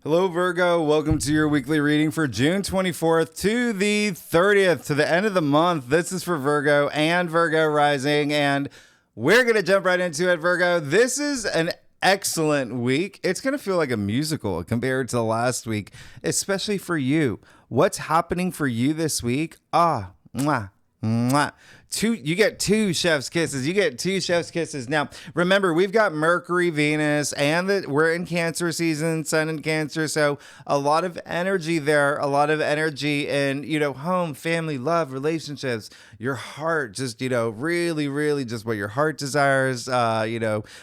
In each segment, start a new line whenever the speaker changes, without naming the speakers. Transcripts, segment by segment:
Hello, Virgo. Welcome to your weekly reading for June 24th to the 30th, to the end of the month. This is for Virgo and Virgo rising, and we're going to jump right into it, Virgo. This is an excellent week. It's going to feel like a musical compared to last week, especially for you. What's happening for you this week? Mwah, mwah. You get two chef's kisses. You get two chef's kisses. Now, remember, we've got Mercury, Venus, and we're in Cancer season, Sun in Cancer. So a lot of energy there, a lot of energy in, home, family, love, relationships, your heart, just, really, really just what your heart desires,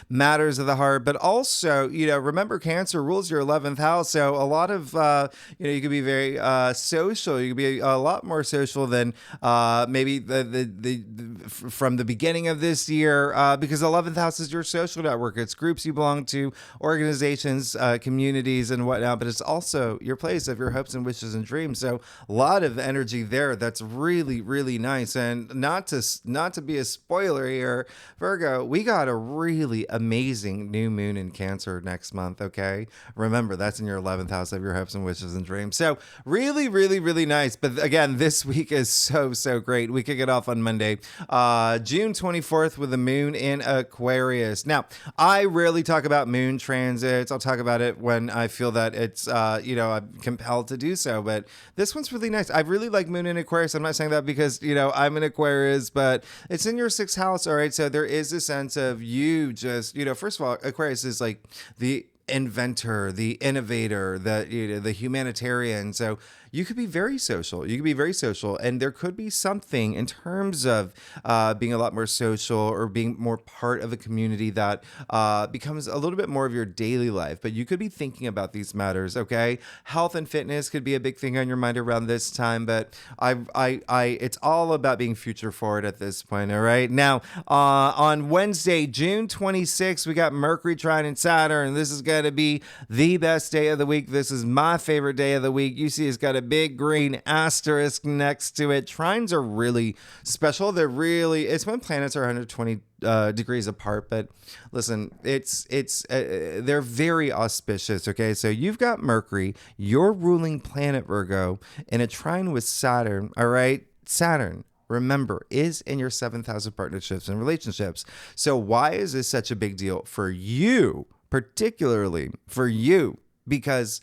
matters of the heart. But also, remember, Cancer rules your 11th house. So a lot of, you could be very social. You could be a lot more social than maybe from the beginning of this year, because 11th house is your social network. It's groups you belong to, organizations, communities, and whatnot. But it's also your place of your hopes and wishes and dreams. So a lot of energy there. That's really, really nice. And not to be a spoiler here, Virgo, we got a really amazing new moon in Cancer next month. Okay, remember that's in your 11th house of your hopes and wishes and dreams. So really, really, really nice. But again, this week is so great. We kick it off on Monday, June 24th, with the moon in Aquarius. Now, I rarely talk about moon transits. I'll talk about it when I feel that it's, I'm compelled to do so. But this one's really nice. I really like moon in Aquarius. I'm not saying that because, I'm an Aquarius, but it's in your 6th house. All right. So there is a sense of you just, first of all, Aquarius is like the inventor, the innovator, the humanitarian. So you could be very social. And there could be something in terms of being a lot more social or being more part of a community that becomes a little bit more of your daily life. But you could be thinking about these matters, okay? Health and fitness could be a big thing on your mind around this time, but it's all about being future forward at this point, all right? Now, on Wednesday, June 26th, we got Mercury, trine, and Saturn. This is going to be the best day of the week. This is my favorite day of the week. You see, it's got a big green asterisk next to it. Trines are really special. It's when planets are 120 degrees apart, but listen, they're very auspicious. Okay, so you've got Mercury, your ruling planet, Virgo, in a trine with Saturn. All right, Saturn, remember, is in your 7th house of partnerships and relationships. So why is this such a big deal for you, particularly for you? Because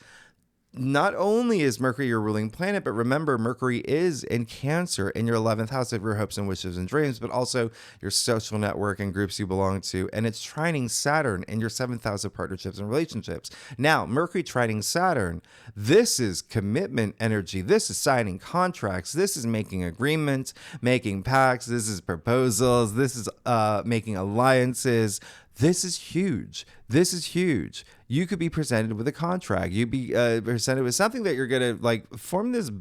not only is Mercury your ruling planet, but remember, Mercury is in Cancer in your 11th house of your hopes and wishes and dreams, but also your social network and groups you belong to. And it's trining Saturn in your 7th house of partnerships and relationships. Now, Mercury trining Saturn, this is commitment energy. This is signing contracts. This is making agreements, making pacts. This is proposals. This is making alliances. This is huge. You could be presented with a contract. You'd be presented with something that you're going to form this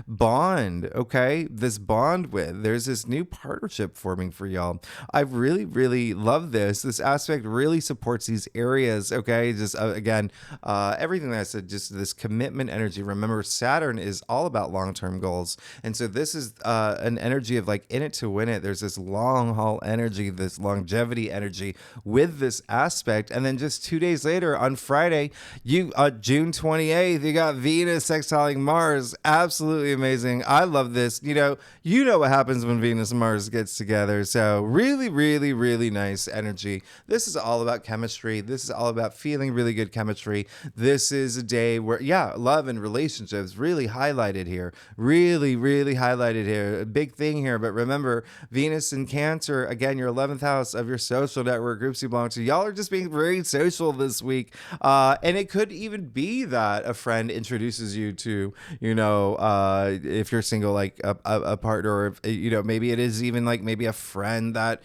bond, okay? This bond with. There's this new partnership forming for y'all. I really, really love this. This aspect really supports these areas, okay? Just again, everything that I said, just this commitment energy. Remember, Saturn is all about long-term goals. And so this is an energy of in it to win it. There's this long haul energy, this longevity energy with this aspect. And then just 2 days later on Friday, June 28th, you got Venus sextiling Mars. Absolutely amazing. I love this. You know what happens when Venus and Mars gets together. So really, really, really nice energy. This is all about chemistry. This is all about feeling really good chemistry. This is a day where, love and relationships really highlighted here. Really, really highlighted here. A big thing here. But remember, Venus in Cancer, again, your 11th house of your social network, groups you belong to. Y'all are just being very social this week. And it could even be that a friend introduces you to, if you're single, a partner, or if, maybe it is even maybe a friend that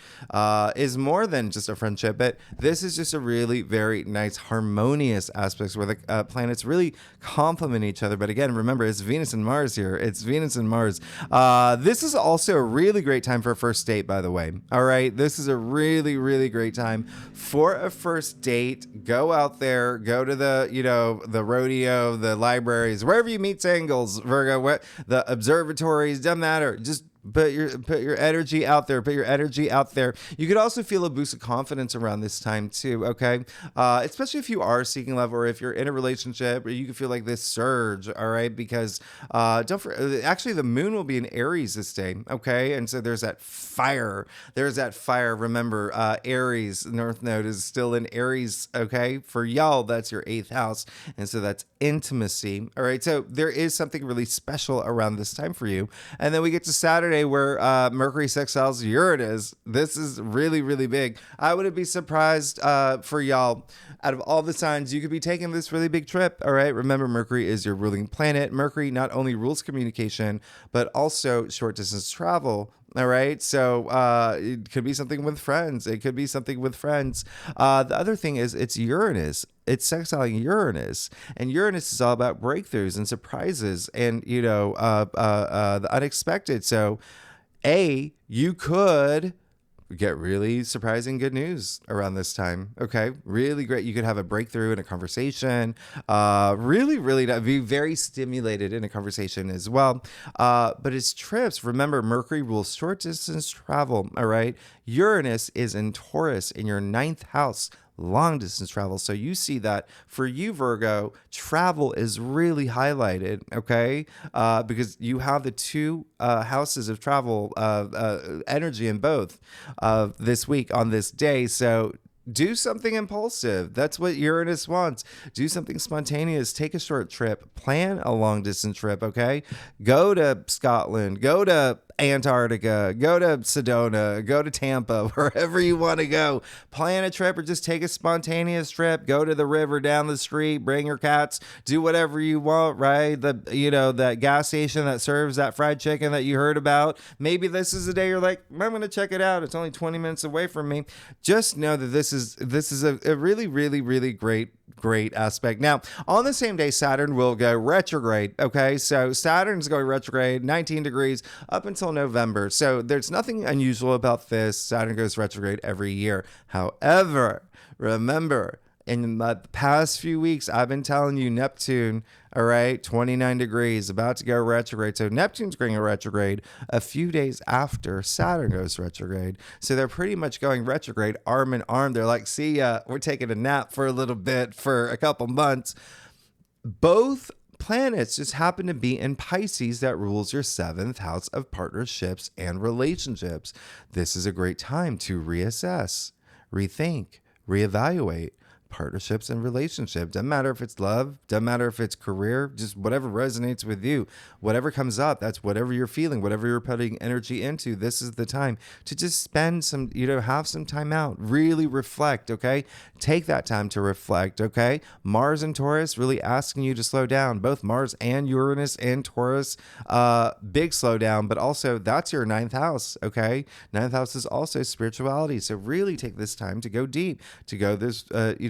is more than just a friendship. But this is just a really very nice harmonious aspects where the planets really complement each other. But again, remember, it's Venus and Mars here. It's Venus and Mars. This is also a really great time for a first date, by the way. All right, this is a really, really great time for a first date. Go out there, go to the rodeo, the libraries, wherever you meet singles, Virgo, the observatories, doesn't matter. Just Put your energy out there. Put your energy out there. You could also feel a boost of confidence around this time too. Okay, especially if you are seeking love or if you're in a relationship, or you can feel like this surge. All right, because actually the moon will be in Aries this day. Okay, and so there's that fire. There's that fire. Remember, Aries North Node is still in Aries. Okay, for y'all, that's your 8th house, and so that's intimacy. All right, so there is something really special around this time for you, and then we get to Saturday where Mercury sextiles Uranus. This is really, really big. I wouldn't be surprised for y'all. Out of all the signs, you could be taking this really big trip. All right. Remember, Mercury is your ruling planet. Mercury not only rules communication, but also short distance travel. All right. So it could be something with friends. It could be something with friends. The other thing is it's Uranus. It's sextiling Uranus, and Uranus is all about breakthroughs and surprises and, the unexpected. So you could get really surprising good news around this time. Okay. Really great. You could have a breakthrough in a conversation. Really be very stimulated in a conversation as well. But it's trips. Remember, Mercury rules short distance travel. All right. Uranus is in Taurus in your 9th house. Long distance travel. So you see that for you, Virgo, travel is really highlighted, okay? Because you have the 2 houses of travel energy in both this week on this day. So do something impulsive. That's what Uranus wants. Do something spontaneous. Take a short trip. Plan a long distance trip, okay? Go to Scotland. Go to Antarctica, go to Sedona, go to Tampa, wherever you want to go. Plan a trip or just take a spontaneous trip. Go to the river down the street, bring your cats, do whatever you want, right? That gas station that serves that fried chicken that you heard about. Maybe this is the day you're like, I'm going to check it out. It's only 20 minutes away from me. Just know that this is a really, really, really great aspect. Now, on the same day, Saturn will go retrograde. Okay, so Saturn's going retrograde, 19 degrees up until November. So there's nothing unusual about this. Saturn goes retrograde every year. However, remember, in the past few weeks, I've been telling you Neptune, all right, 29 degrees, about to go retrograde. So Neptune's going retrograde a few days after Saturn goes retrograde. So they're pretty much going retrograde arm in arm. They're like, see ya, we're taking a nap for a little bit for a couple months. Both planets just happen to be in Pisces that rules your 7th house of partnerships and relationships. This is a great time to reassess, rethink, reevaluate partnerships and relationships. Doesn't matter if it's love, doesn't matter if it's career, just whatever resonates with you, whatever comes up, that's whatever you're feeling, whatever you're putting energy into. This is the time to just spend some, have some time out, really reflect. Okay. Take that time to reflect. Okay. Mars and Taurus really asking you to slow down. Both Mars and Uranus and Taurus, big slowdown, but also that's your 9th house. Okay. 9th house is also spirituality. So really take this time to go deep, to go this,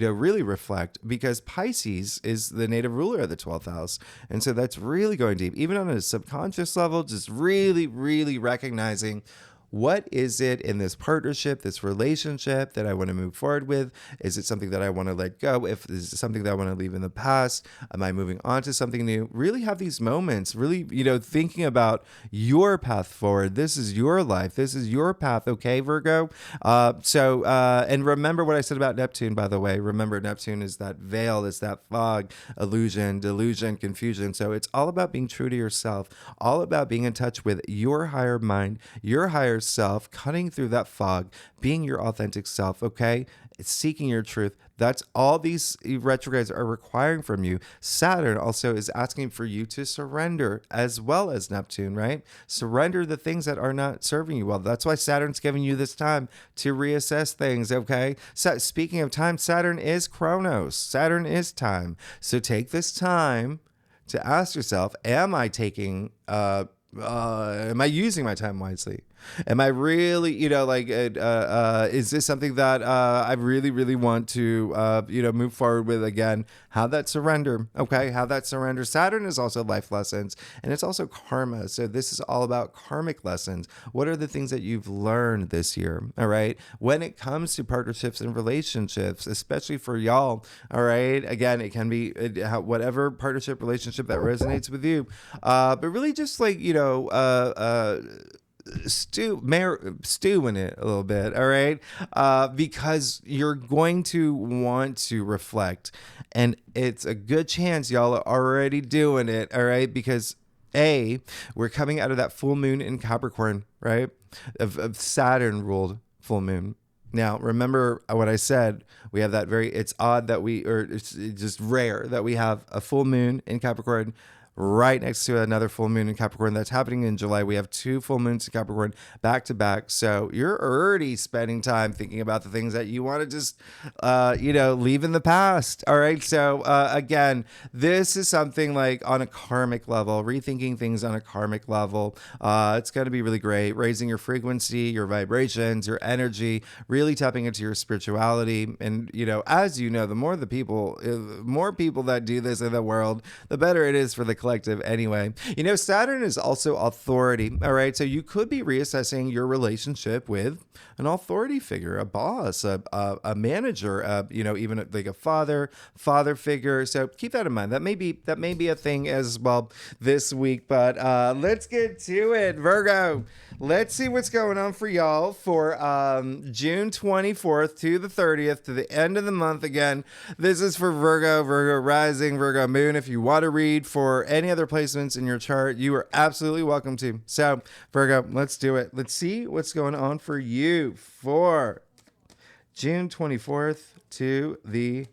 really reflect, because Pisces is the native ruler of the 12th house. And so that's really going deep, even on a subconscious level, just really, really recognizing what is it in this partnership, this relationship that I want to move forward with? Is it something that I want to let go? If this is something that I want to leave in the past, am I moving on to something new? Really have these moments, really, thinking about your path forward. This is your life. This is your path. Okay, Virgo? And remember what I said about Neptune, by the way. Remember, Neptune is that veil, it's that fog, illusion, delusion, confusion. So it's all about being true to yourself, all about being in touch with your higher mind, your higher self, cutting through that fog, being your authentic self. Okay, it's seeking your truth. That's all these retrogrades are requiring from you. Saturn also is asking for you to surrender, as well as Neptune, right? Surrender the things that are not serving you well. That's why Saturn's giving you this time to reassess things. Okay, so speaking of time, Saturn is Chronos. Saturn is time. So take this time to ask yourself, am I using my time wisely? Am I really, is this something that I really, really want to, move forward with again? Have that surrender. Okay. Have that surrender. Saturn is also life lessons, and it's also karma. So this is all about karmic lessons. What are the things that you've learned this year? All right. When it comes to partnerships and relationships, especially for y'all. All right. Again, it can be whatever partnership relationship that resonates with you. But really just stew in it a little bit, all right? Because you're going to want to reflect, and it's a good chance y'all are already doing it, all right? Because we're coming out of that full moon in Capricorn, right? Of Saturn ruled full moon. Now, remember what I said. We have that it's just rare that we have a full moon in Capricorn right next to another full moon in Capricorn that's happening in July. We have 2 full moons in Capricorn back to back. So you're already spending time thinking about the things that you want to just, leave in the past. All right. So again, this is something like on a karmic level, rethinking things on a karmic level. It's going to be really great. Raising your frequency, your vibrations, your energy, really tapping into your spirituality. And, as you know, the more people that do this in the world, the better it is for the collective anyway. Saturn is also authority. All right. So you could be reassessing your relationship with an authority figure, a boss, a manager, even like a father figure. So keep that in mind. That may be a thing as well this week, but let's get to it. Virgo, let's see what's going on for y'all for June 24th to the 30th, to the end of the month. Again, this is for Virgo rising, Virgo moon. If you want to read for any other placements in your chart, you are absolutely welcome to. So Virgo, let's do it. Let's see what's going on for you for June 24th to the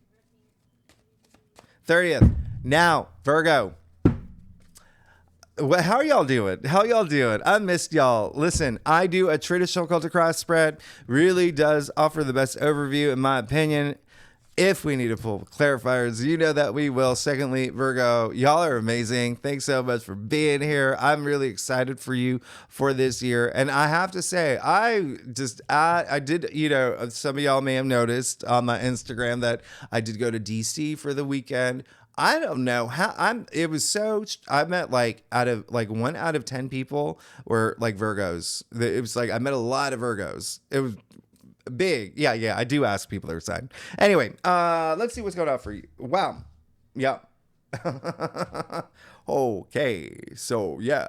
30th. Now, Virgo, how are y'all doing? I missed y'all. Listen, I do a traditional culture cross spread. Really does offer the best overview, in my opinion. If we need to pull clarifiers, you know that we will. Secondly, Virgo, y'all are amazing. Thanks so much for being here. I'm really excited for you for this year. And I have to say, I did, some of y'all may have noticed on my Instagram that I did go to DC for the weekend. I don't know how I met out of 1 out of 10 people were like Virgos. It was like, I met a lot of Virgos. It was big. Yeah. I do ask people their sign. Anyway, let's see what's going on for you. Wow. Yeah. Okay. So yeah,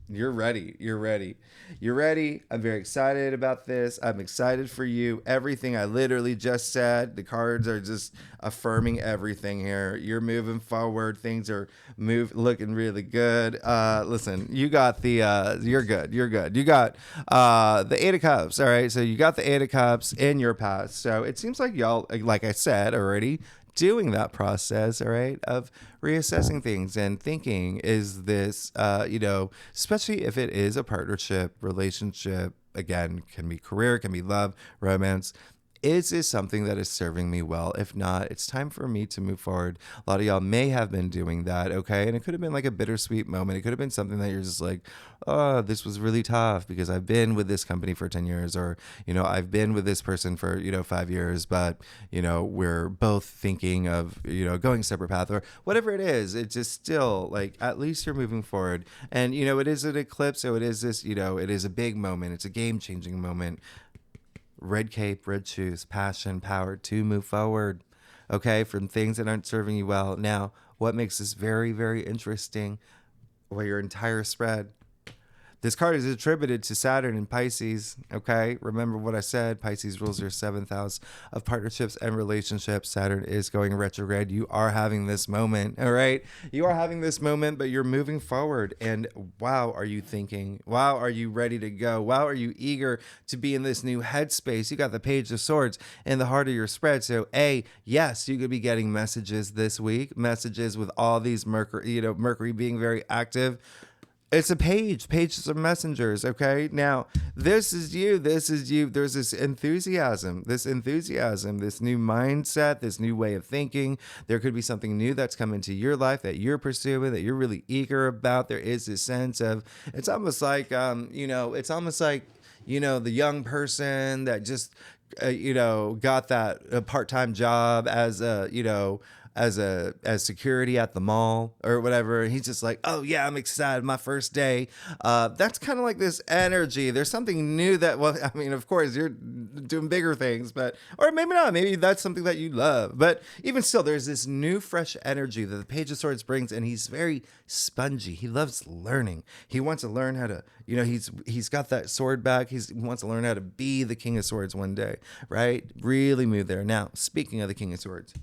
you're ready. I'm very excited about this. I'm excited for you. Everything I literally just said, the cards are just affirming everything here. You're moving forward. Things are looking really good. Listen, you got you're good. You got the 8 of Cups. All right. So you got the 8 of Cups in your past. So it seems like y'all, like I said already, doing that process, all right, of reassessing things and thinking, is this, especially if it is a partnership, relationship, again, can be career, can be love, romance. Is this something that is serving me well? If not, it's time for me to move forward. A lot of y'all may have been doing that, okay? And it could have been like a bittersweet moment. It could have been something that you're just like, oh, this was really tough because I've been with this company for 10 years, or, I've been with this person for, 5 years, but, we're both thinking of, going separate path, or whatever it is. It's just still like, at least you're moving forward. And, it is an eclipse. So it is this, it is a big moment. It's a game-changing moment. Red cape, red shoes, passion, power to move forward, okay, from things that aren't serving you well. Now, what makes this very, very interesting? Well, your entire spread. This card is attributed to Saturn and Pisces, okay? Remember what I said. Pisces rules your 7th house of partnerships and relationships. Saturn is going retrograde. You are having this moment, all right? You are having this moment, but you're moving forward. And wow, are you thinking? Wow, are you ready to go? Wow, are you eager to be in this new headspace? You got the Page of Swords in the heart of your spread. So, yes, you could be getting messages this week, messages with all these Mercury being very active. It's a pages are messengers, okay? Now, this is you. There's this enthusiasm, this new mindset, this new way of thinking. There could be something new that's come into your life that you're pursuing, that you're really eager about. There is this sense of, it's almost like, the young person that just, got that part-time job as as security at the mall or whatever. He's just like, oh yeah, I'm excited, my first day. That's kind of like this energy. There's something new that, well, I mean, of course you're doing bigger things, but, or maybe not, maybe that's something that you love, but even still, there's this new fresh energy that the Page of Swords brings, and he's very spongy. He loves learning. He wants to learn how to, he's got that sword back. He wants to learn how to be the King of Swords one day, right? Really move there. Now, speaking of the King of Swords,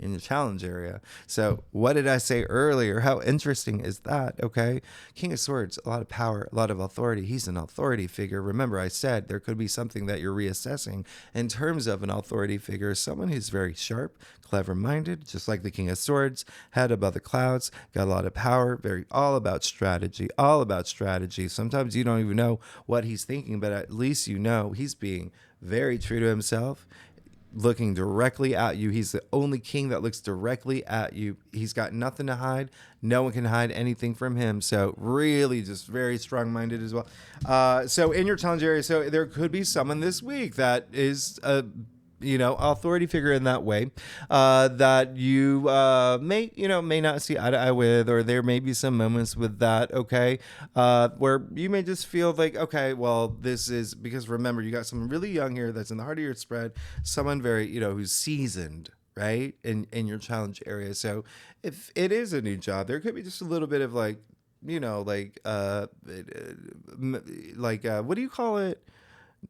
in the challenge area. So what did I say earlier? How interesting is that? Okay. King of Swords, a lot of power, a lot of authority. He's an authority figure. Remember, I said there could be something that you're reassessing in terms of an authority figure, someone who's very sharp, clever-minded, just like the King of Swords, head above the clouds, got a lot of power, very all about strategy, all about strategy. Sometimes you don't even know what he's thinking, but at least you know he's being very true to himself, looking directly at you. He's the only king that looks directly at you. He's got nothing to hide. No one can hide anything from him. So really just very strong-minded as well. So in your challenge area, so there could be someone this week that is a authority figure in that way, that you may not see eye to eye with, or there may be some moments with that, okay, where you may just feel like, okay, well, this is, because remember, you got someone really young here that's in the heart of your spread, someone very, who's seasoned, right, in your challenge area. So if it is a new job, there could be just a little bit of like, what do you call it?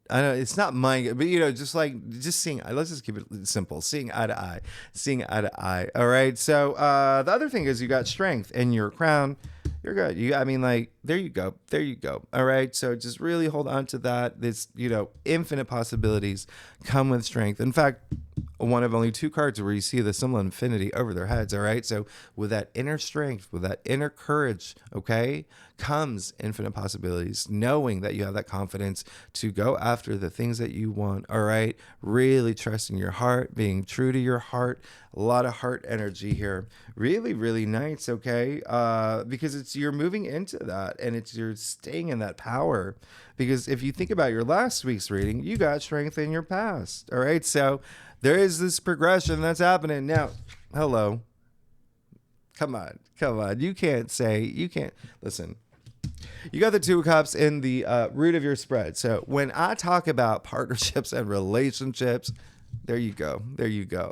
I know it's not mine, but just seeing. Let's just keep it simple. Seeing eye to eye. All right. So the other thing is you got strength in your crown. You're good. There you go. All right. So just really hold on to that. This, infinite possibilities come with strength. In fact, one of only two cards where you see the symbol infinity over their heads. All right. So with that inner strength, with that inner courage, okay, comes infinite possibilities, knowing that you have that confidence to go after the things that you want. All right. Really trusting your heart, being true to your heart. A lot of heart energy here. Really, really nice. Okay. Because you're moving into that, and you're staying in that power. Because if you think about your last week's reading, you got strength in your past. All right. So there is this progression that's happening now. Hello. Come on. You can't listen. You got the Two of Cups in the root of your spread. So when I talk about partnerships and relationships, there you go.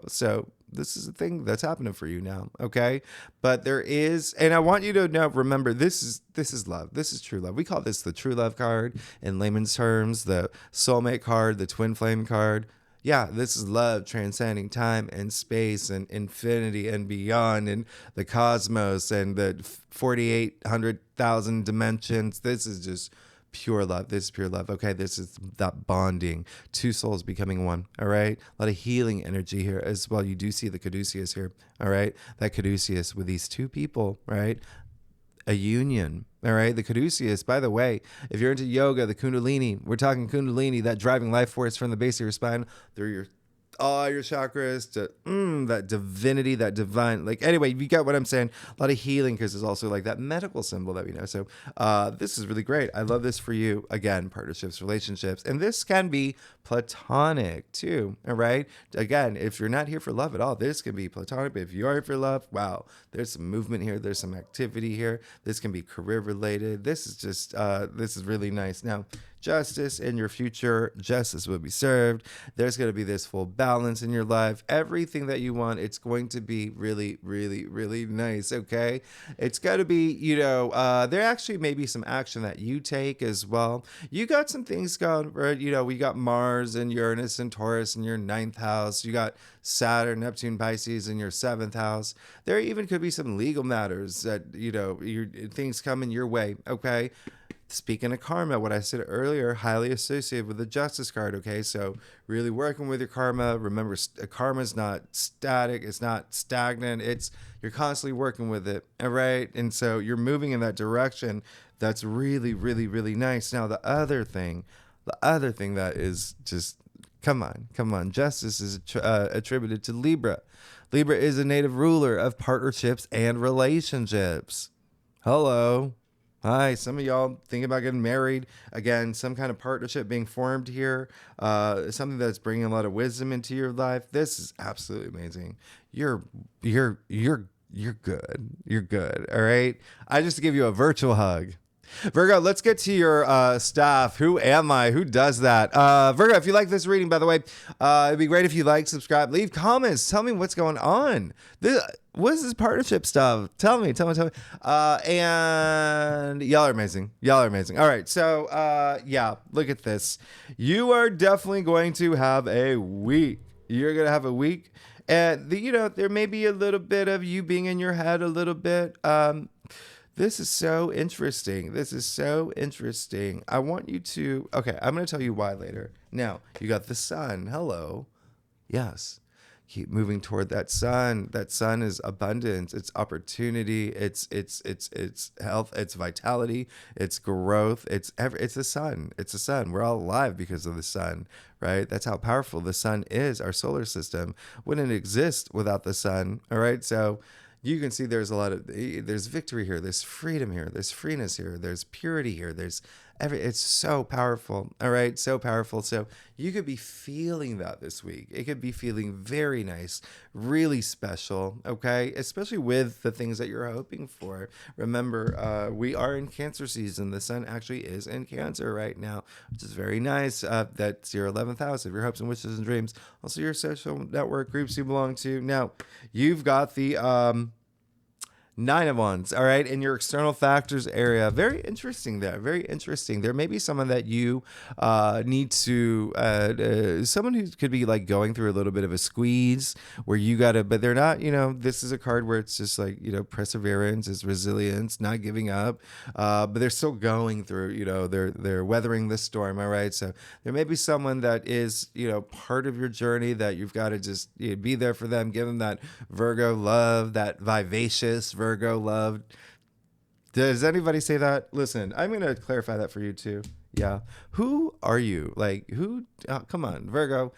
So this is a thing that's happening for you now. Okay. But there is, and I want you to now remember, this is love. This is true love. We call this the true love card in layman's terms, the soulmate card, the twin flame card. Yeah, this is love transcending time and space and infinity and beyond, and the cosmos and the 4,800,000 dimensions. This is just pure love. This is pure love. Okay, this is that bonding. Two souls becoming one. All right, a lot of healing energy here as well. You do see the caduceus here. All right, that caduceus with these two people, right? A union. All right. The caduceus, by the way, if you're into yoga, the kundalini, we're talking kundalini, that driving life force from the base of your spine through all your chakras to that divinity, that divine, anyway, you got what I'm saying. A lot of healing, because there's also that medical symbol that we know. So this is really great. I love this for you. Again, partnerships, relationships, and this can be platonic too. All right. Again, if you're not here for love at all, this can be platonic. But if you are here for love, wow, there's some movement here. There's some activity here. This can be career related. This is just, this is really nice. Now, justice in your future, justice will be served. There's going to be this full balance in your life. Everything that you want, it's going to be really, really, really nice. Okay. It's got to be, there actually may be some action that you take as well. You got some things going, right? We got Mars and Uranus and Taurus in your 9th house. You got Saturn, Neptune, Pisces in your 7th house. There even could be some legal matters that, things coming your way. Okay. Speaking of karma, what I said earlier, highly associated with the Justice card, okay? So really working with your karma. Remember, karma is not static. It's not stagnant. You're constantly working with it, all right? And so you're moving in that direction. That's really, really, really nice. Now, the other thing that is just, come on. Justice is attributed to Libra. Libra is a native ruler of partnerships and relationships. Hello. Hi, some of y'all thinking about getting married. Again, some kind of partnership being formed here. Something that's bringing a lot of wisdom into your life. This is absolutely amazing. You're good. You're good. All right. I just give you a virtual hug. Virgo, let's get to your stuff. Who am I? Who does that? Virgo, if you like this reading, by the way, it'd be great if you like, subscribe, leave comments. Tell me what's going on. What is this partnership stuff? Tell me. And y'all are amazing. Y'all are amazing. All right. So, yeah, look at this. You are definitely going to have a week. You're going to have a week. And, there may be a little bit of you being in your head a little bit. This is so interesting. I want you to, okay, I'm going to tell you why later. Now, you got the sun. Hello. Yes. Keep moving toward that sun. That sun is abundance. It's opportunity. It's health. It's vitality. It's growth. It's the sun. It's the sun. We're all alive because of the sun, right? That's how powerful the sun is. Our solar system wouldn't exist without the sun. All right. So you can see there's victory here, there's freedom here, there's freeness here, there's purity here, it's so powerful. All right, so powerful. So you could be feeling that this week. It could be feeling very nice, really special, okay? Especially with the things that you're hoping for. Remember, we are in Cancer season. The sun actually is in Cancer right now, which is very nice. That's your 11th house of your hopes and wishes and dreams. Also your social network groups you belong to. Now, you've got the 9 of Wands, all right, in your external factors area. Very interesting there. Very interesting. There may be someone that you need to, someone who could be like going through a little bit of a squeeze where you got to, but they're not, this is a card where it's just like, perseverance, is resilience, not giving up, but they're still going through, they're weathering the storm, all right? So there may be someone that is, part of your journey that you've got to just be there for them, give them that Virgo love, that vivacious Virgo love. Does anybody say that? Listen, I'm going to clarify that for you too. Yeah. Who are you? Come on, Virgo.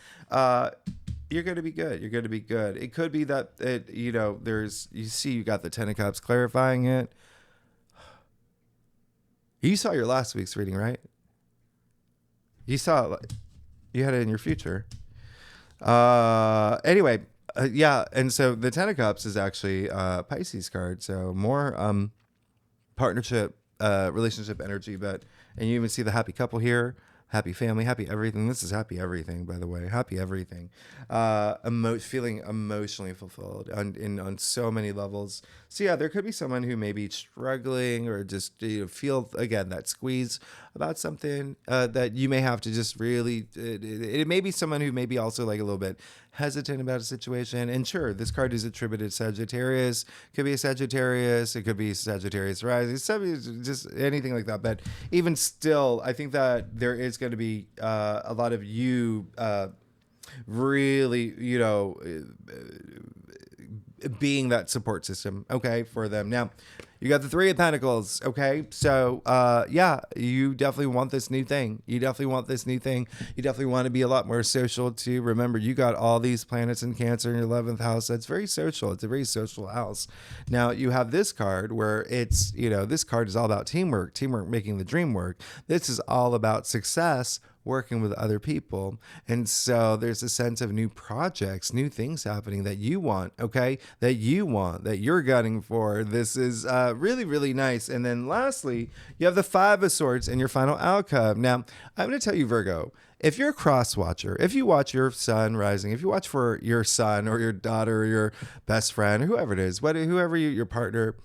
You're going to be good. You're going to be good. It could be that, you got the 10 of Cups clarifying it. You saw your last week's reading, right? You had it in your future. Anyway, yeah, and so the 10 of Cups is actually a Pisces card, so more partnership, relationship energy, and you even see the happy couple here, happy family, happy everything. This is happy everything, by the way, happy everything. Feeling emotionally fulfilled on so many levels. So yeah, there could be someone who may be struggling or just feel, again, that squeeze about something that you may have to just really, it may be someone who may be also like a little bit hesitant about a situation. And sure, this card is attributed to Sagittarius. Could be a Sagittarius. It could be Sagittarius rising. Just anything like that. But even still, I think that there is going to be a lot of you really, being that support system, okay, for them. Now, you got the 3 of Pentacles, okay? So, yeah, you definitely want this new thing. You definitely want to be a lot more social, too. Remember, you got all these planets in Cancer in your 11th house. That's very social. It's a very social house. Now, you have this card where it's, this card is all about teamwork making the dream work. This is all about success, working with other people. And so there's a sense of new projects, new things happening that you want, okay? That you're gunning for. This is really, really nice. And then lastly, you have the 5 of Swords in your final outcome. Now, I'm going to tell you, Virgo, if you're a cross watcher, if you watch your sun rising, if you watch for your son or your daughter or your best friend, whoever it is, your partner,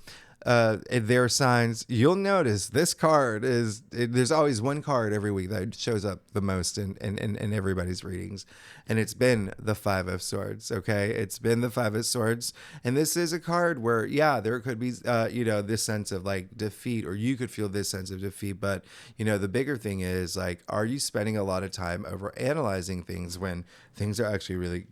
their signs, you'll notice this card there's always one card every week that shows up the most in everybody's readings, and it's been the 5 of Swords. Okay, it's been the 5 of Swords, and this is a card where, yeah, there could be this sense of like defeat, or you could feel this sense of defeat, but the bigger thing is, like, are you spending a lot of time over analyzing things when things are actually really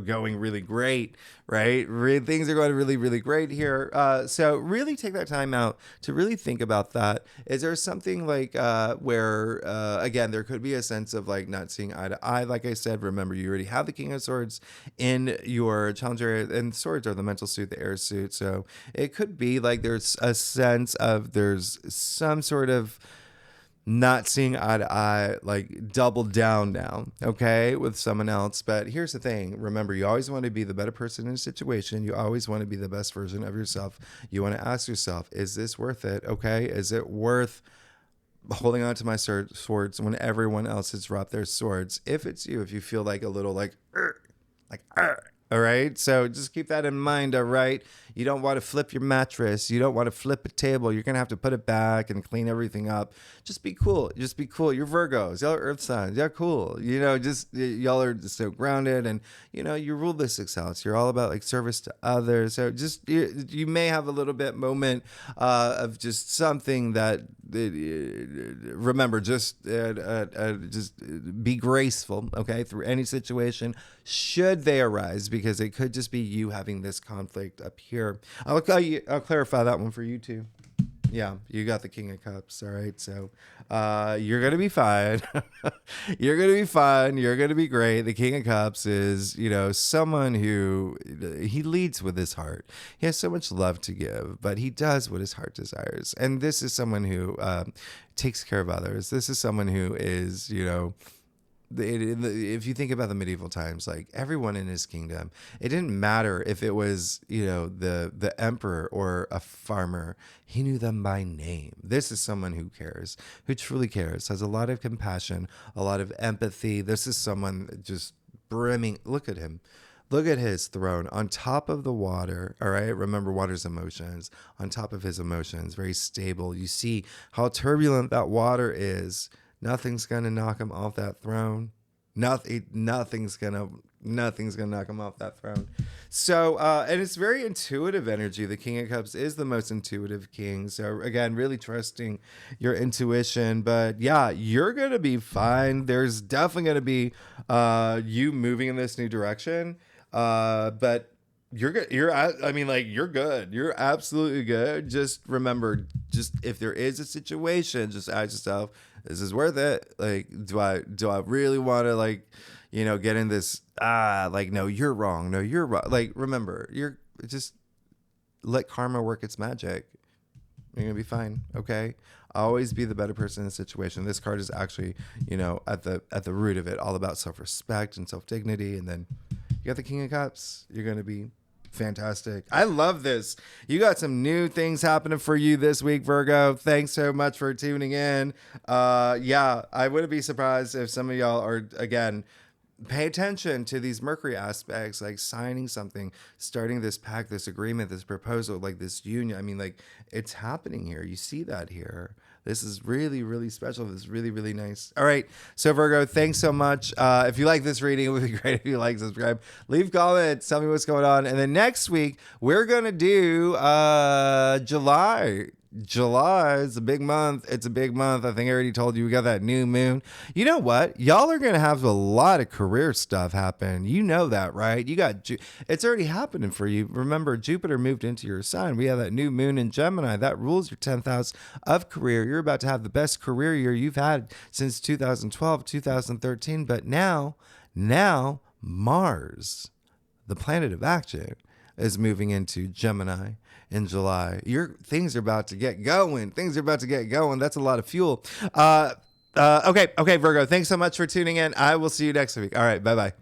going really great, right? Things are going really, really great here. So really take that time out to really think about that. Is there something like where, again, there could be a sense of like not seeing eye to eye? Like I said, remember, you already have the King of Swords in your challenge area, and swords are the mental suit, the air suit. So it could be like there's a sense of there's some sort of not seeing eye to eye, like double down now, okay, with someone else. But here's the thing. Remember, you always want to be the better person in a situation. You always want to be the best version of yourself. You want to ask yourself, is this worth it? Okay. Is it worth holding on to my swords when everyone else has dropped their swords? If it's you, if you feel like a little like, all right. So just keep that in mind. All right. You don't want to flip your mattress. You don't want to flip a table. You're going to have to put it back and clean everything up. Just be cool. Just be cool. You're Virgos. Y'all are earth signs. Y'all cool. Just y'all are just so grounded, and you rule the sixth house. You're all about like service to others. So just you may have a little bit moment of just something that remember, just be graceful, okay, through any situation should they arise, because it could just be you having this conflict up here. I'll clarify that one for you too. Yeah, you got the King of Cups. All right, so you're gonna be fine. You're gonna be fine. You're gonna be great. The King of Cups is, someone who he leads with his heart. He has so much love to give, but he does what his heart desires. And this is someone who takes care of others. This is someone who is, if you think about the medieval times, like everyone in his kingdom, it didn't matter if it was, the emperor or a farmer. He knew them by name. This is someone who cares, who truly cares, has a lot of compassion, a lot of empathy. This is someone just brimming. Look at him. Look at his throne on top of the water. All right. Remember, water's emotions. On top of his emotions, very stable. You see how turbulent that water is. Nothing's gonna knock him off that throne. Nothing's gonna knock him off that throne. So, and it's very intuitive energy. The King of Cups is the most intuitive king. So again, really trusting your intuition. But yeah, you're gonna be fine. There's definitely gonna be you moving in this new direction. But you're good. You're good. You're absolutely good. Just remember, if there is a situation, just ask yourself, is this worth it? Like, do I really want to get in this, no, you're wrong. No, you're wrong. Like, remember, you're just let karma work its magic. You're going to be fine. Okay. Always be the better person in the situation. This card is actually, at the root of it, all about self-respect and self-dignity. And then you got the King of Cups. You're going to be fantastic. I love this. You got some new things happening for you this week, Virgo. Thanks so much for tuning in. I wouldn't be surprised if some of y'all are, again, pay attention to these Mercury aspects, like signing something, starting this pact, this agreement, this proposal, like this union. It's happening here. You see that here. This is really, really special. This is really, really nice. All right. So Virgo, thanks so much. If you like this reading, it would be great if you like, subscribe, leave comments, tell me what's going on. And then next week, we're going to do July. July is a big month. It's a big month. I think I already told you we got that new moon. You know what? Y'all are going to have a lot of career stuff happen. You know that, right? It's already happening for you. Remember, Jupiter moved into your sign. We have that new moon in Gemini. That rules your 10th house of career. You're about to have the best career year you've had since 2012, 2013. But now Mars, the planet of action, is moving into Gemini in July. Things are about to get going. That's a lot of fuel. Okay, Virgo, thanks so much for tuning in. I will see you next week. All right, bye-bye.